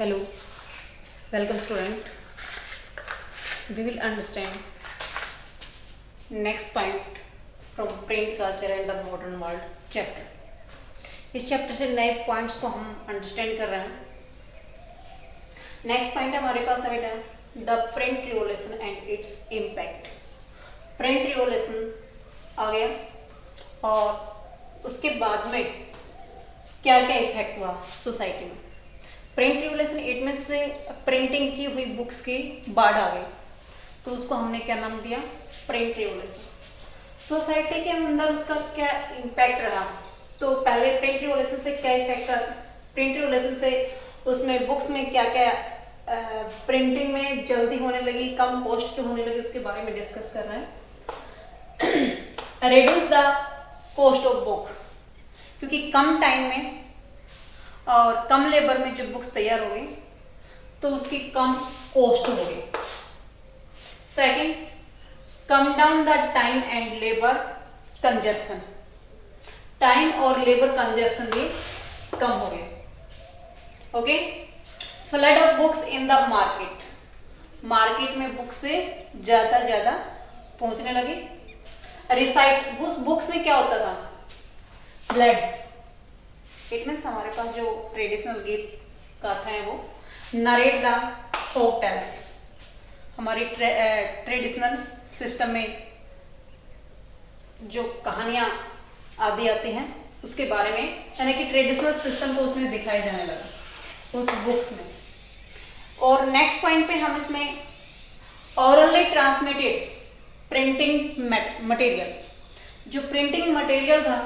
Hello, welcome student. We will understand next point from print culture and the modern world chapter. इस chapter से नए points को हम understand कर रहे हैं. नेक्स्ट पॉइंट हमारे पास है बेटा the print revolution and its impact. Print revolution आ गया और उसके बाद में क्या क्या इफेक्ट हुआ सोसाइटी में. प्रिंट रिवोल्यूशन इट मीन से प्रिंटिंग की हुई बुक्स की बाढ़ आ गई, तो उसको हमने क्या नाम दिया, प्रिंट रिवोल्यूशन. सोसाइटी के अंदर उसका क्या इम्पैक्ट रहा, तो पहले प्रिंट रिवोल्यूशन से क्या इफेक्ट रहा. प्रिंट रिवोल्यूशन से उसमें बुक्स में क्या क्या प्रिंटिंग में जल्दी होने लगी, कम कॉस्ट के होने लगी, उसके बारे में डिस्कस कर रहे हैं. Reduce the cost of book, क्योंकि कम टाइम में और कम लेबर में जो बुक्स तैयार हो गई तो उसकी कम कॉस्ट हो गई. Second, come down the time and labour consumption. Time और लेबर कंजप्शन भी कम हो गए. Okay. Flood of books in the market. Market में बुक से ज्यादा पहुंचने लगी. रिसाइट बुक्स में क्या होता था, ब्लड्स. इट मीन्स हमारे पास जो ट्रेडिशनल गीत गाथा है वो नरेट द फोक टेल्स. हमारी ट्रेडिशनल सिस्टम में जो कहानियां आदि आती हैं उसके बारे में, यानी कि ट्रेडिशनल सिस्टम को उसमें दिखाया जाने लगा उस बुक्स में. और नेक्स्ट पॉइंट पे हम इसमें ऑरली ट्रांसमिटेड प्रिंटिंग मटेरियल, जो प्रिंटिंग मटेरियल था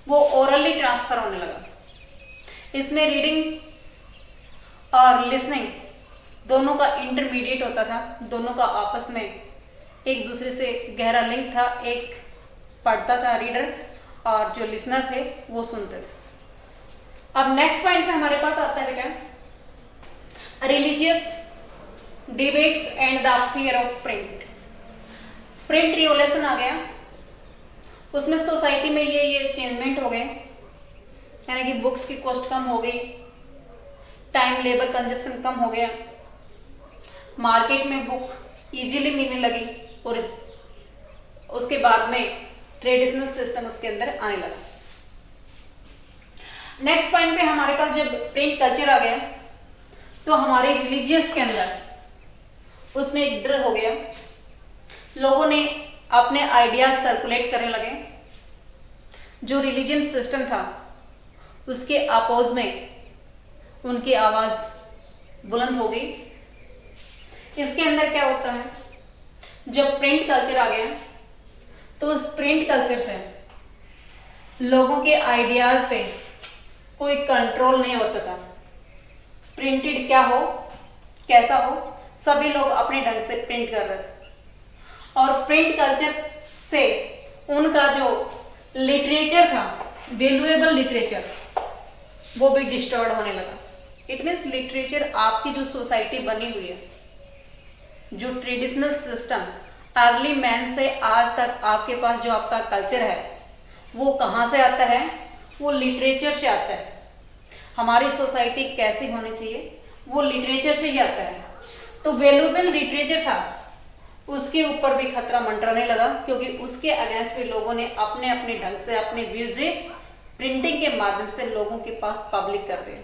वो ओरली ट्रांसफर होने लगा. इसमें रीडिंग और लिसनिंग दोनों का इंटरमीडिएट होता था, दोनों का आपस में एक दूसरे से गहरा लिंक था. एक पढ़ता था रीडर और जो लिसनर थे वो सुनते थे. अब नेक्स्ट पॉइंट पे हमारे पास आता है बेटा religious debates and the fear of print. Print revolution आ गया, उसमें सोसाइटी में ये चेंजमेंट हो गए, यानी कि बुक्स की कॉस्ट कम हो गई, टाइम लेबर कंजप्शन कम हो गया, मार्केट में बुक इजीली मिलने लगी और उसके बाद में ट्रेडिशनल सिस्टम उसके अंदर आने लगा. नेक्स्ट पॉइंट पे हमारे पास जब प्रिंट कल्चर आ गया तो हमारे रिलीजियस के अंदर उसमें एक डर हो गया. लोगों ने अपने आइडियाज सर्कुलेट करने लगे. जो रिलीजियन सिस्टम था उसके अपोज में उनकी आवाज बुलंद हो गई. इसके अंदर क्या होता है, जब प्रिंट कल्चर आ गया तो उस प्रिंट कल्चर से लोगों के आइडियाज पे कोई कंट्रोल नहीं होता था. प्रिंटेड क्या हो कैसा हो, सभी लोग अपने ढंग से प्रिंट कर रहे थे. और प्रिंट कल्चर से उनका जो लिटरेचर था, वैल्यूएबल लिटरेचर, वो भी डिस्टॉर्ड होने लगा. इट मीन्स लिटरेचर, आपकी जो सोसाइटी बनी हुई है, जो ट्रेडिशनल सिस्टम अर्ली मैन से आज तक आपके पास जो आपका कल्चर है वो कहाँ से आता है, वो लिटरेचर से आता है. हमारी सोसाइटी कैसी होनी चाहिए वो लिटरेचर से ही आता है. तो वैल्यूएबल लिटरेचर था उसके ऊपर भी खतरा मंडराने लगा, क्योंकि उसके अगेंस्ट भी लोगों ने अपने अपने ढंग से अपने व्यूज प्रिंटिंग के माध्यम से लोगों के पास पब्लिश कर दिए.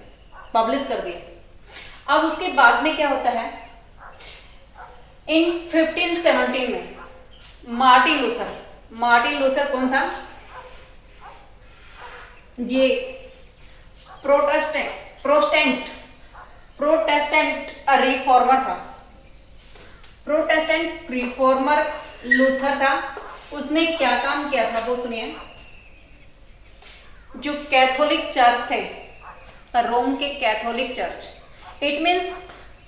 अब उसके बाद में क्या होता है, इन 1517 में मार्टिन लूथर कौन था, ये प्रोटेस्टेंट रिफॉर्मर था. प्रोटेस्टेंट रिफॉर्मर लूथर था. उसने क्या काम किया था वो सुनिए. जो कैथोलिक चर्च थे, रोम के Catholic church, it means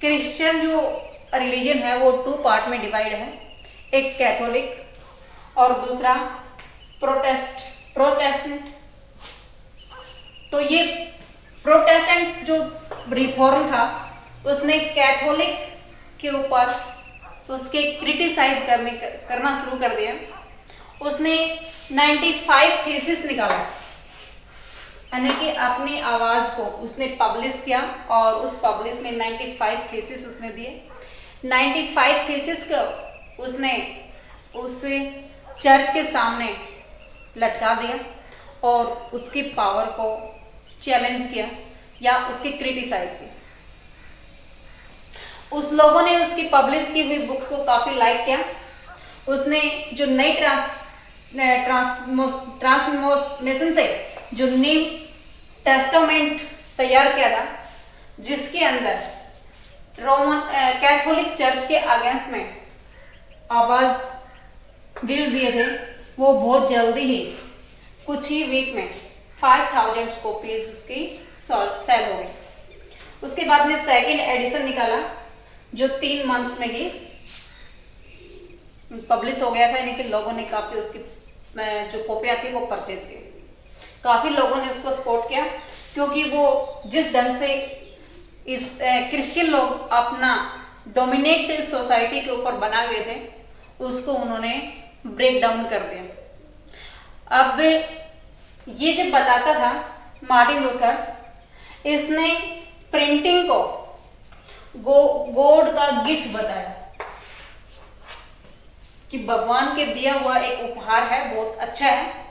Christian जो रिलीजन है वो 2 पार्ट में डिवाइड है. एक कैथोलिक और दूसरा प्रोटेस्टेंट. तो ये प्रोटेस्टेंट जो रिफॉर्म था उसने कैथोलिक के ऊपर उसके क्रिटिसाइज करना शुरू कर दिया. उसने 95 थीसिस निकाला. यानी कि अपनी आवाज को उसने पब्लिश किया और उस पब्लिश में 95 थीसिस उसने दिए। 95 थीसिस को उसने उस चर्च के सामने लटका दिया और उसकी पावर को चैलेंज किया या उसकी क्रिटिसाइज किया। उस लोगों ने उसकी पब्लिश की हुई बुक्स को काफी लाइक किया। उसने जो नई ट्रांसफॉर्मेशन से जो न्यू टेस्टामेंट तैयार किया था, जिसके अंदर रोमन कैथोलिक चर्च के अगेंस्ट में आवाज व्यूज दिए थे, वो बहुत जल्दी ही कुछ ही वीक में 5000 कॉपीज उसकी सेल हो गई। उसके बाद में सेकंड एडिशन निकाला जो 3 मंथ्स में ही पब्लिश हो गया था, यानी कि लोगों ने काफी उसकी जो कॉपियां थी वो परचेज की। काफी लोगों ने उसको सपोर्ट किया क्योंकि वो जिस ढंग से इस क्रिश्चियन लोग अपना डोमिनेट सोसाइटी के ऊपर बना हुए थे, उसको उन्होंने ब्रेक डाउन कर दिया। अब ये जब बताता था मार्टिन लूथर, इसने प्रिंटिंग को गॉड का गिफ्ट बताया कि भगवान के दिया हुआ एक उपहार है, बहुत अच्छा है।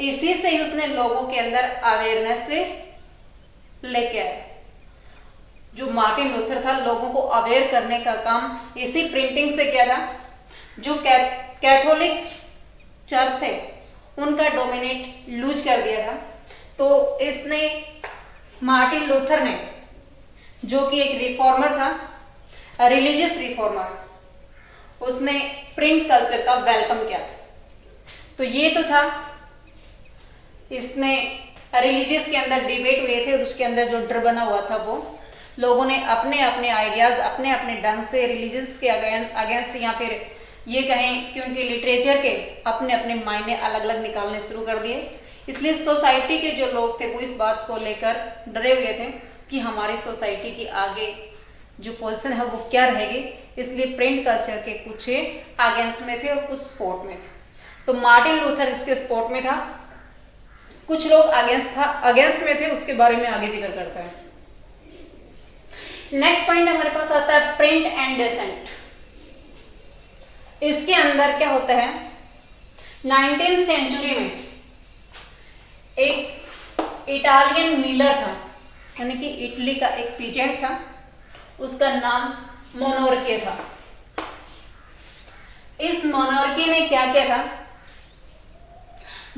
इसी से ही उसने लोगों के अंदर अवेयरनेस से लेके आया। जो मार्टिन लूथर था, लोगों को अवेयर करने का काम इसी प्रिंटिंग से किया था। जो कैथोलिक चर्च थे उनका डोमिनेट लूज कर दिया था, तो इसने मार्टिन लूथर ने, जो कि एक रिफॉर्मर था, रिलीजियस रिफॉर्मर, उसने प्रिंट कल्चर का वेलकम किया। तो ये तो था, इसमें रिलीजियस के अंदर डिबेट हुए थे और उसके अंदर जो डर बना हुआ था, वो लोगों ने अपने अपने आइडियाज अपने अपने ढंग से रिलीजियस के अगेंस्ट या फिर ये कहें कि उनके लिटरेचर के अपने अपने मायने अलग अलग निकालने शुरू कर दिए। इसलिए सोसाइटी के जो लोग थे वो इस बात को लेकर डरे हुए थे कि हमारी सोसाइटी की आगे जो पोजीशन है वो क्या रहेगी। इसलिए प्रिंट कल्चर के कुछ अगेंस्ट में थे और कुछ सपोर्ट में थे। तो मार्टिन लूथर इसके सपोर्ट में था, कुछ लोग अगेंस्ट में थे, उसके बारे में आगे जिक्र करता है। नेक्स्ट पॉइंट हमारे पास आता है प्रिंट एंड डेसेंट। इसके अंदर क्या होता है, 19th सेंचुरी में एक इटालियन मिलर था, यानी कि इटली का एक पीजेंट था, उसका नाम मोनोर्के था। इस मोनोर्के ने क्या किया था,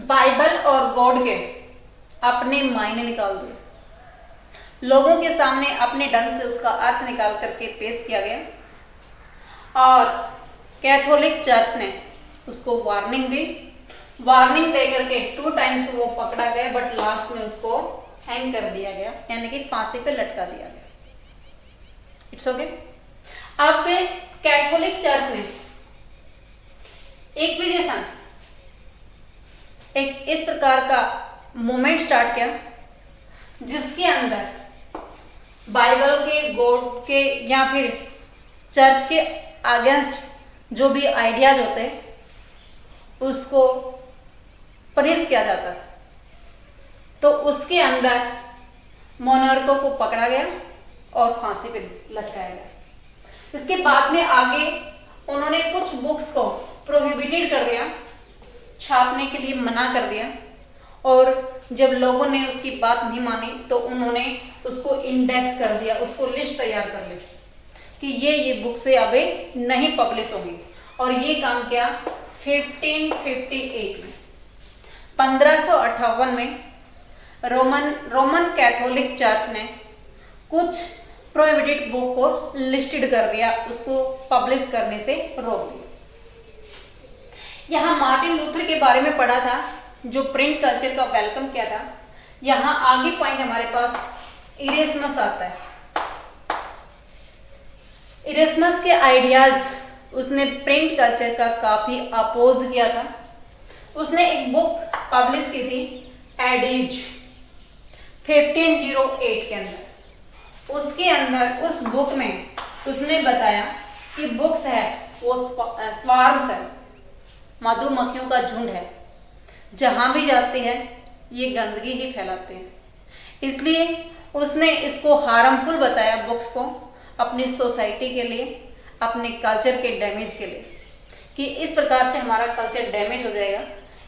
बाइबल और गॉड के अपने मायने निकाल दिए, लोगों के सामने अपने ढंग से उसका अर्थ निकाल करके पेश किया गया और कैथोलिक चर्च ने उसको वार्निंग दी। वार्निंग दे करके 2 टाइम्स वो पकड़ा गया, बट लास्ट में उसको हैंग कर दिया गया, यानी कि फांसी पे लटका दिया गया। It's okay. अब फिर कैथोलिक चर्च ने इंक्विजिशन, एक इस प्रकार का मूवमेंट स्टार्ट किया जिसके अंदर बाइबल के, गॉड के या फिर चर्च के अगेंस्ट जो भी आइडियाज होते उसको पनिश किया जाता था। तो उसके अंदर मोनार्कों को पकड़ा गया और फांसी पे लटकाया गया। इसके बाद में आगे उन्होंने कुछ बुक्स को प्रोहिबिटेड कर दिया, छापने के लिए मना कर दिया, और जब लोगों ने उसकी बात नहीं मानी तो उन्होंने उसको इंडेक्स कर दिया, उसको लिस्ट तैयार कर ली कि ये बुक से अभी नहीं पब्लिश होगी। और ये काम किया 1558 में, 1558 में रोमन कैथोलिक चर्च ने कुछ प्रोहिबिटेड बुक को लिस्टेड कर दिया, उसको पब्लिश करने से रोक दिया। यहां मार्टिन लूथर के बारे में पढ़ा था, जो प्रिंट कल्चर का वेलकम किया था। यहां आगे पॉइंट हमारे पास इरेस्मस आता है। इरेस्मस के आइडियाज उसने प्रिंट कल्चर का काफी अपोज किया था। उसने एक बुक पब्लिश की थी, एडिज, 1508 के अंदर। उसके अंदर उस बुक में उसने बताया कि बुक्स है वो स्वार्म्स है, मधुमक्खियों का झुंड है, जहां भी जाती है ये गंदगी ही फैलाते हैं। इसलिए उसने इसको हार्मफुल बताया बुक्स को, अपनी सोसाइटी के लिए, अपने कल्चर के डैमेज के लिए, कि इस प्रकार से हमारा कल्चर डैमेज हो जाएगा।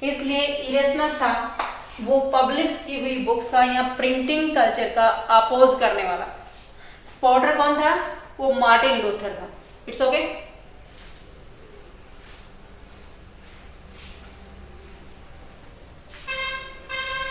इसलिए इरेस्मस था वो पब्लिश की हुई बुक्स का या प्रिंटिंग कल्चर का अपोज करने वाला। स्पॉटर कौन था? वो मार्टिन लूथर था। It's okay.